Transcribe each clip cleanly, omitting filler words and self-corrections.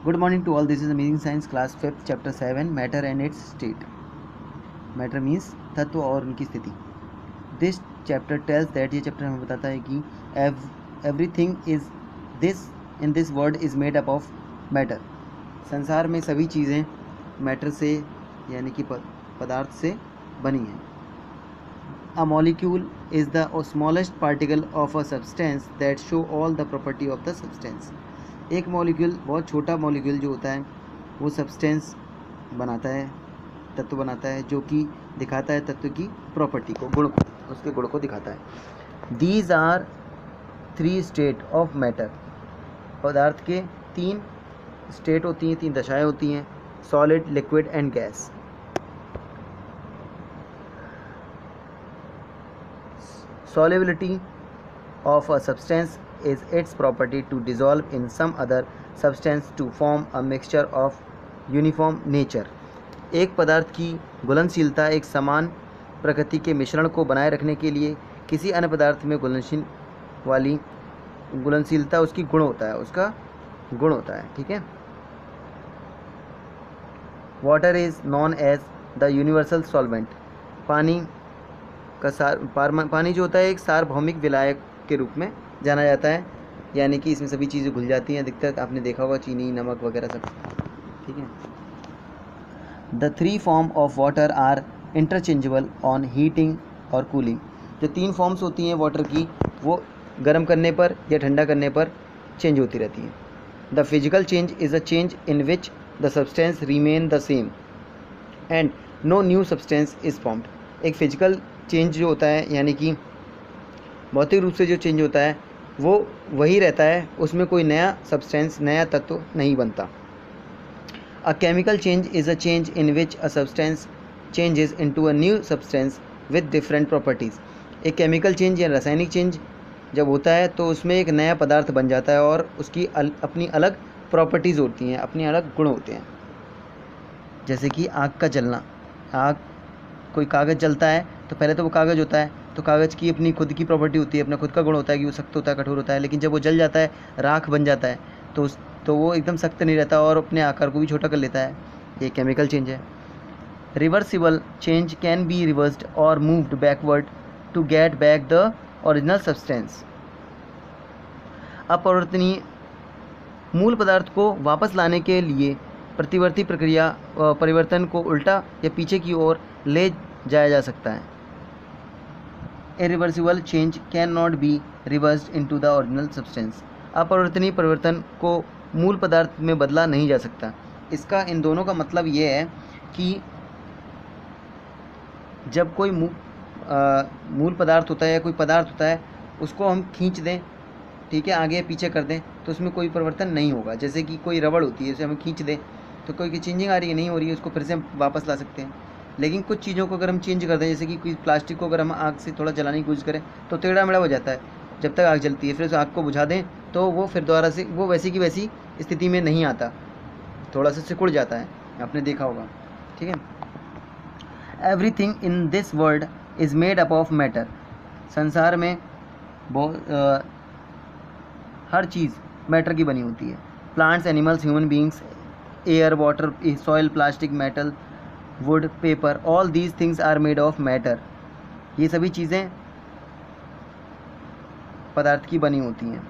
Good morning to all. This is Amazing Science class 5th chapter 7 matter and its state. Matter means तत्व और उनकी स्थिति. This chapter tells that, ये chapter हमें बताता है कि everything is this in this world is made up of matter. संसार में सभी चीज़ें मैटर से यानी कि पदार्थ से बनी हैं. A molecule is the smallest particle of a substance that show all the property of the substance. एक मॉलिक्यूल, बहुत छोटा मॉलिक्यूल जो होता है वो सब्सटेंस बनाता है, तत्व बनाता है, जो कि दिखाता है तत्व की प्रॉपर्टी को, गुण, उसके गुण को दिखाता है. These are 3 state of matter. पदार्थ के 3 स्टेट होती हैं, 3 दशाएं होती हैं: solid, liquid and gas. Solubility of a substance is its property to dissolve in some other substance to form a mixture of uniform nature. एक पदार्थ की घुलनशीलता एक समान प्रकृति के मिश्रण को बनाए रखने के लिए किसी अन्य पदार्थ में घुलनशीलता उसकी गुण होता है, उसका गुण होता है. ठीक है. Water is known as the universal solvent. पानी जो होता है एक सार्वभौमिक विलायक के रूप में जाना जाता है, यानी कि इसमें सभी चीज़ें घुल जाती हैं. अधिकतर आपने देखा होगा चीनी, नमक वगैरह सब. ठीक है. The 3 form of water are interchangeable on heating और कूलिंग. जो 3 फॉर्म्स होती हैं वाटर की वो गर्म करने पर या ठंडा करने पर चेंज होती रहती हैं. The physical change is a change in which the substance remain the same and no new substance is formed. एक फिजिकल चेंज जो होता है यानी कि भौतिक रूप से जो चेंज होता है वो वही रहता है, उसमें कोई नया सब्सटेंस, नया तत्व नहीं बनता. A chemical change is a change in which a substance changes into a new substance with different properties. एक केमिकल चेंज या रासायनिक चेंज जब होता है तो उसमें एक नया पदार्थ बन जाता है और उसकी अपनी अलग प्रॉपर्टीज़ होती हैं, अपने अलग गुण होते हैं. जैसे कि आग का जलना. आग, कोई कागज़ जलता है तो पहले तो वो कागज़ होता है, तो कागज़ की अपनी खुद की प्रॉपर्टी होती है, अपना खुद का गुण होता है कि वो सख्त होता है, कठोर होता है. लेकिन जब वो जल जाता है, राख बन जाता है, तो वो एकदम सख्त नहीं रहता और अपने आकार को भी छोटा कर लेता है. ये केमिकल चेंज है. Reversible change can be reversed और moved backward to get back the original substance. अपरिवर्तनीय मूल पदार्थ को वापस लाने के लिए प्रतिवर्ती प्रक्रिया परिवर्तन को उल्टा या पीछे की ओर ले जाया जा सकता है. Irreversible change can not be reversed into the original substance. अपरिवर्तनीय परिवर्तन को मूल पदार्थ में बदला नहीं जा सकता. इसका इन दोनों का मतलब ये है कि जब कोई मूल पदार्थ होता है या कोई पदार्थ होता है उसको हम खींच दें, ठीक है, आगे पीछे कर दें, तो उसमें कोई परिवर्तन नहीं होगा. जैसे कि कोई रबड़ होती है, उसे हम खींच दें तो कोई चेंजिंग आ रही है, नहीं हो रही है, उसको फिर से हम वापस ला सकते हैं. लेकिन कुछ चीज़ों को अगर हम चेंज कर दें, जैसे कि कोई प्लास्टिक को अगर हम आग से थोड़ा जलाने की कोशिश करें तो टेढ़ा मेढ़ा हो जाता है जब तक आग जलती है. फिर उस आग को बुझा दें तो वो फिर दोबारा से वो वैसी की वैसी स्थिति में नहीं आता, थोड़ा सा सिकुड़ जाता है, आपने देखा होगा. ठीक है. Everything in this world is made up of matter. संसार में हर चीज़ मैटर की बनी होती है. Plants, animals, human beings, air, water, soil, plastic, metal, wood, paper, all these things are made of matter. ये सभी चीज़ें पदार्थ की बनी होती हैं.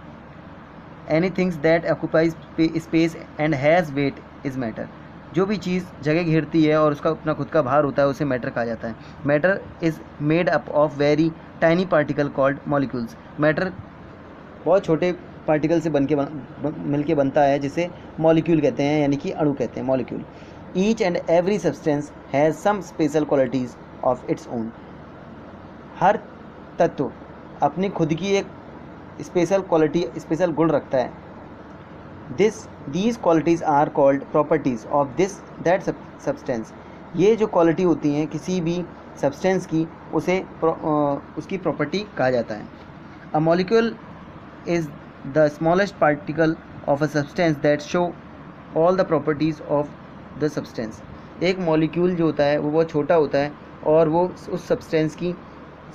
Any things that occupies space and has weight is matter. जो भी चीज़ जगह घेरती है और उसका अपना खुद का भार होता है उसे मैटर कहा जाता है. Matter is made up of very tiny particle called molecules. Matter बहुत छोटे पार्टिकल से मिल के बनता है, जिसे मॉलिक्यूल कहते हैं, यानी कि अणु कहते हैं, molecule. Each and every substance has some special qualities of its own. हर तत्व अपनी खुद की एक स्पेशल क्वालिटी, स्पेशल गुण रखता है. These qualities are called properties of that substance. ये जो क्वालिटी होती हैं किसी भी सब्सटेंस की, उसे उसकी प्रॉपर्टी कहा जाता है. A molecule is the smallest particle of a substance that show all the properties of the substance. एक मॉलिक्यूल जो होता है वो बहुत छोटा होता है और वो उस सब्सटेंस की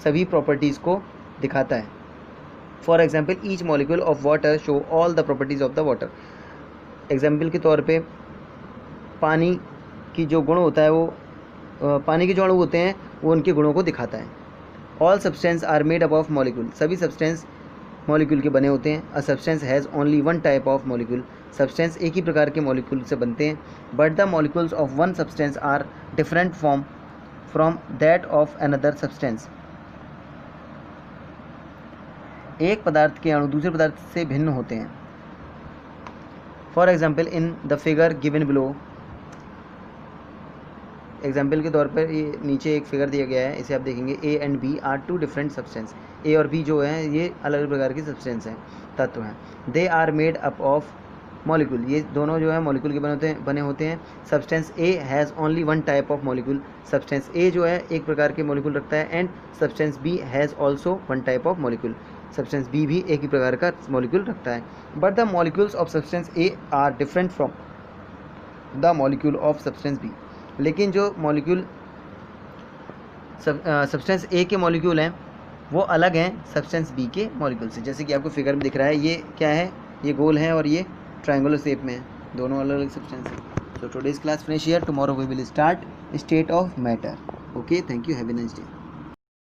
सभी प्रॉपर्टीज़ को दिखाता है. For example, each molecule of water show all the properties of the water. Example के तौर पे पानी की जो गुण होता है वो पानी के जो अणु होते हैं वो उनके गुणों को दिखाता है। All substance are made up of molecule, सभी सब्सटेंस मॉलिक्यूल के बने होते हैं। A substance has only one type of molecule, substance एक ही प्रकार के मॉलिक्यूल से बनते हैं। But the molecules of one substance are different from that of another substance, एक पदार्थ के अणु दूसरे पदार्थ से भिन्न होते हैं। For example in the figure given below, example के तौर पर ये नीचे एक फिगर दिया गया है, इसे आप देखेंगे A and B are two different substance, A और बी जो है ये अलग अलग प्रकार के सब्सटेंस हैं, तत्व हैं। They are made up of molecule, ये दोनों जो है मॉलिक्यूल के बने होते हैं। Substance A has only one type of molecule, substance A जो है एक प्रकार के मॉलिक्यूल रखता है। And substance B has also one type of molecule, substance B भी एक ही प्रकार का मॉलिक्यूल रखता है। But the molecules of substance A are different from the molecule of substance B, लेकिन जो मॉलिक्यूल सब्सटेंस ए के मॉलिक्यूल हैं वो अलग हैं सब्सटेंस बी के मॉलिक्यूल से। जैसे कि आपको फिगर में दिख रहा है, ये क्या है, ये गोल है और ये ट्रायंगुलर शेप में है, दोनों अलग अलग सब्सटेंस हैं। So today's class finish here, tomorrow we will start state of matter. Okay, thank you, have a nice day.